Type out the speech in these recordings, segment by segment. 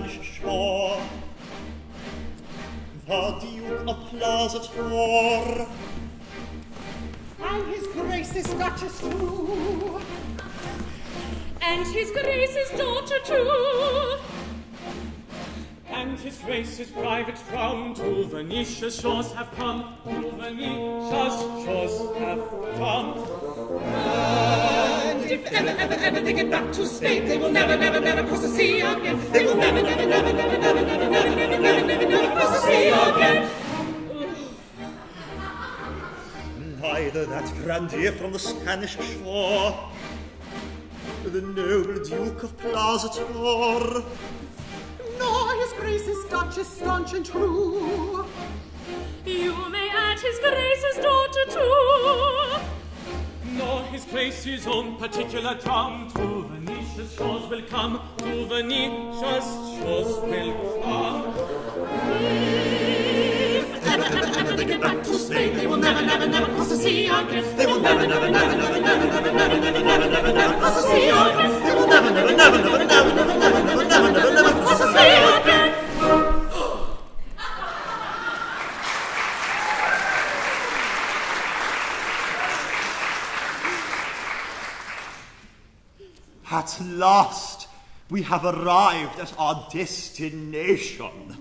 Spanish shore. The Duke of Plaza-Toro, and his Grace's Duchess too, and his Grace's daughter too, and his Grace's private crown to Venetia's shores have come, to Venetia's shores have come. And if ever they get back to Spain, they will never cross the sea again. They will never cross the sea again. Neither that grandee from the Spanish shore, the noble Duke of Plaza-Toro, nor his Grace's Duchess staunch and true. You may add his Grace's daughter too, nor his Grace's own particular drum to Venetia's shores will come, to Venetia's shores will come. Ever they get back to Spain, they will never cross the sea again. They will never cross the sea again. They will never cross the sea again. At last, we have arrived at our destination.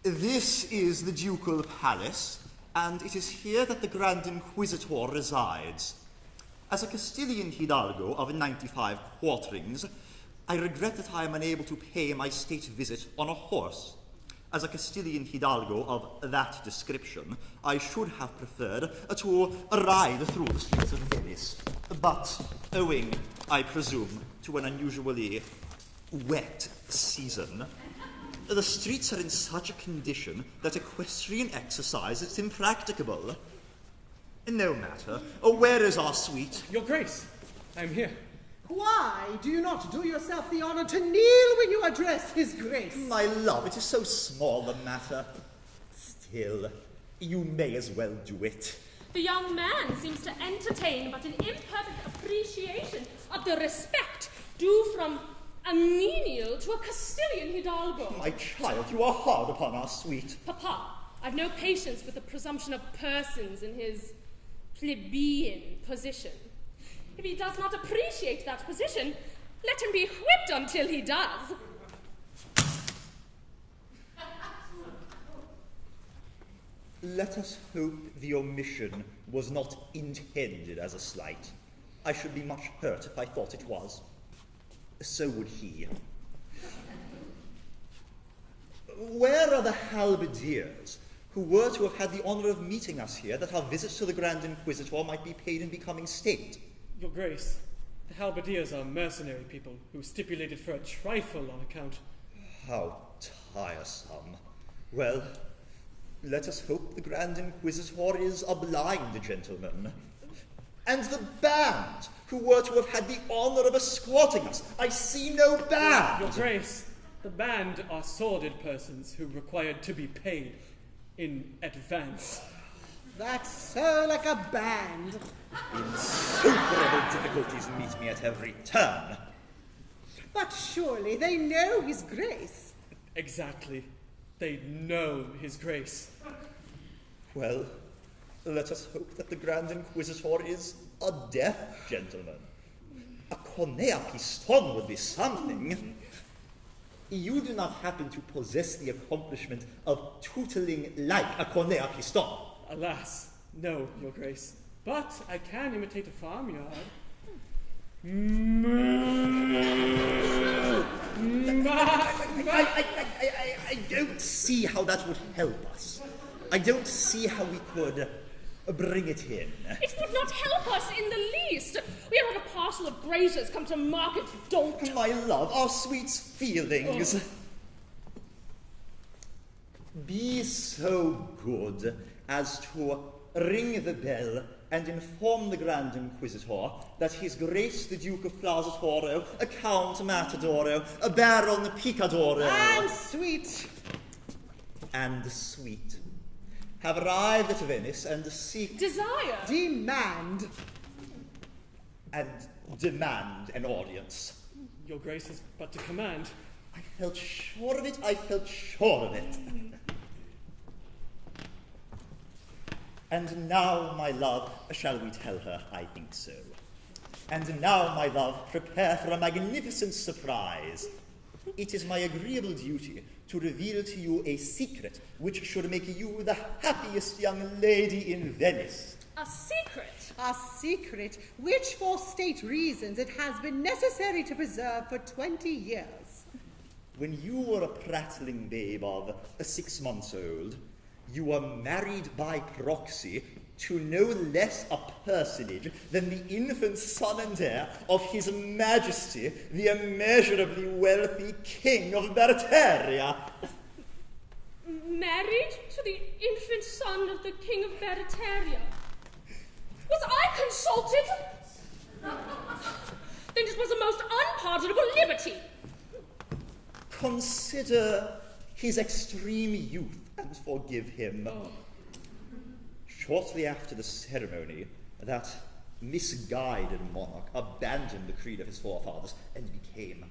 This is the Ducal Palace, and it is here that the Grand Inquisitor resides. As a Castilian Hidalgo of 95 quarterings, I regret that I am unable to pay my state visit on a horse. As a Castilian Hidalgo of that description, I should have preferred to ride through the streets of Venice. But, owing, I presume, to an unusually wet season, the streets are in such a condition that equestrian exercise is impracticable. No matter. Where is our suite? Your Grace, I am here. Why do you not do yourself the honor to kneel when you address his Grace? My love, it is so small a matter. Still, you may as well do it. The young man seems to entertain but an imperfect appreciation of the respect due from a menial to a Castilian Hidalgo. My child, you are hard upon our suite. Papa, I've no patience with the presumption of persons in his plebeian position. If he does not appreciate that position, let him be whipped until he does. Let us hope the omission was not intended as a slight. I should be much hurt if I thought it was. So would he. Where are the halberdiers who were to have had the honor of meeting us here, that our visits to the Grand Inquisitor might be paid in becoming state? Your Grace, the halberdiers are mercenary people who stipulated for a trifle on account. How tiresome. Well, let us hope the Grand Inquisitor is a blind gentleman. And the band, who were to have had the honor of escorting us. I see no band. Your Grace, the band are sordid persons who required to be paid in advance. That's so like a band. Insuperable difficulties meet me at every turn. But surely they know his Grace. Exactly. They know his Grace. Well, let us hope that the Grand Inquisitor is a deaf gentleman. A cornea piston would be something. You do not happen to possess the accomplishment of tootling like a cornea piston. Alas, no, Your Grace. But I can imitate a farmyard. I don't see how that would help us. I don't see how we could bring it in. It would not help us in the least. We are not a parcel of grazers come to market dolt. My love, our sweet's feelings. Be so good as to ring the bell and inform the Grand Inquisitor that His Grace the Duke of Plaza-Toro, a Count Matadoro, a Baron Picadoro, And sweet. and sweet have arrived at Venice and seek Desire. Demand. and demand an audience. Your Grace is but to command. I felt sure of it, I felt sure of it. And now, my love, shall we tell her? I think so. And now, my love, prepare for a magnificent surprise. It is my agreeable duty to reveal to you a secret which should make you the happiest young lady in Venice. A secret? A secret which, for state reasons, it has been necessary to preserve for 20 years. When you were a prattling babe of 6 months old, you were married by proxy to no less a personage than the infant son and heir of His Majesty, the immeasurably wealthy King of Barataria. Married to the infant son of the King of Barataria? Was I consulted? Then it was a most unpardonable liberty. Consider his extreme youth and forgive him. Oh. Shortly after the ceremony, that misguided monarch abandoned the creed of his forefathers and became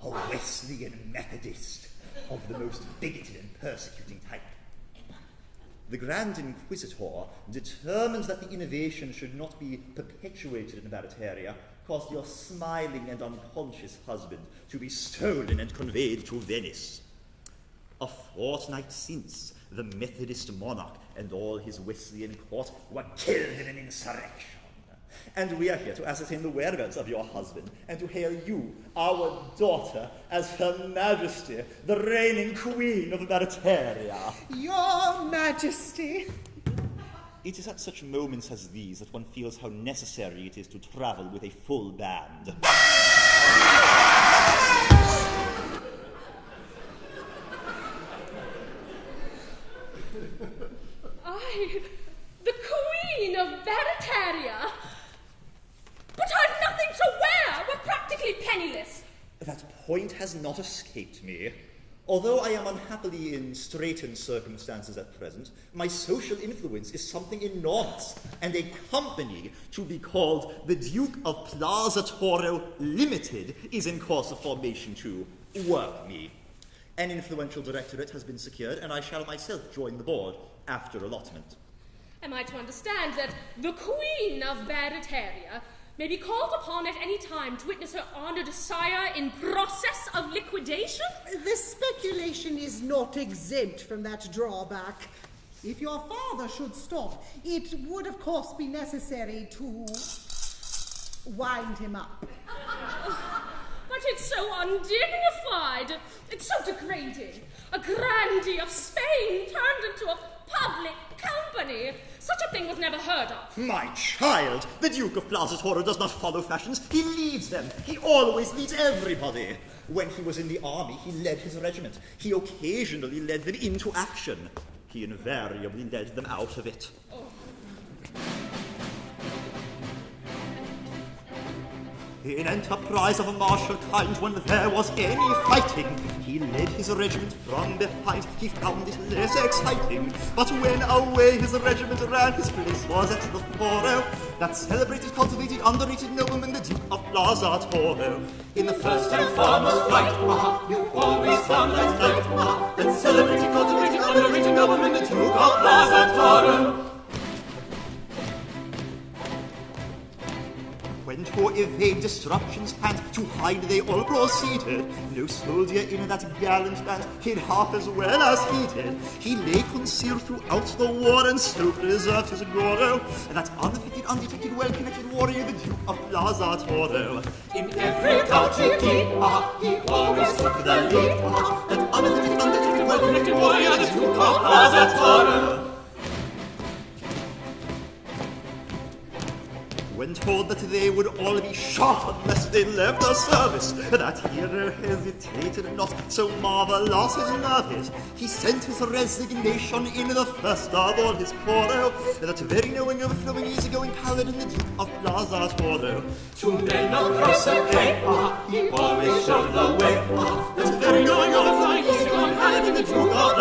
a Wesleyan Methodist of the most bigoted and persecuting type. The Grand Inquisitor, determined that the innovation should not be perpetuated in Barataria, caused your smiling and unconscious husband to be stolen and conveyed to Venice. A fortnight since, the Methodist monarch and all his Wesleyan court were killed in an insurrection. And we are here to ascertain the whereabouts of your husband and to hail you, our daughter, as Her Majesty, the reigning Queen of Barataria. Your Majesty. It is at such moments as these that one feels how necessary it is to travel with a full band. I, the Queen of Barataria? But I've nothing to wear! We're practically penniless! That point has not escaped me. Although I am unhappily in straitened circumstances at present, my social influence is something enormous, and a company to be called the Duke of Plaza-Toro Limited is in course of formation to work me. An influential directorate has been secured, and I shall myself join the board after allotment. Am I to understand that the Queen of Barataria may be called upon at any time to witness her honored sire in process of liquidation? The speculation is not exempt from that drawback. If your father should stop, it would of course be necessary to wind him up. But it's so undignified. It's so degrading. A grandee of Spain turned into a public company. Such a thing was never heard of. My child, the Duke of Plaza-Toro does not follow fashions. He leads them. He always leads everybody. When he was in the army, he led his regiment. He occasionally led them into action. He invariably led them out of it. Oh. In enterprise of a martial kind, when there was any fighting, he led his regiment from behind. He found it less exciting. But when away his regiment ran, his place was at the Foro. That celebrated, cultivated, underrated nobleman, the Duke of Plaza-Toro. In the first and foremost flight, you always found that light. That celebrated, cultivated, underrated nobleman, the Duke of Plaza-Toro. When to evade destruction's pant, to hide they all proceeded. No soldier in that gallant band hid half as well as he did. He lay concealed throughout the war and so preserved his glory. That unfitted, undetected, well-connected warrior, the Duke of Plaza-Toro. In every country he always took the lead. That unfitted, undetected, well-connected warrior, the Duke of Plaza-Toro. When told that they would all be shot unless they left the service, that hero hesitated not, so marvelous his love is. He sent his resignation in the first of all his quarrel, that very knowing, overflowing, easygoing paladin, the Duke of Plaza-Toro. To men across the gate, he always showed the way. That very knowing, overflowing, easygoing paladin, the Duke of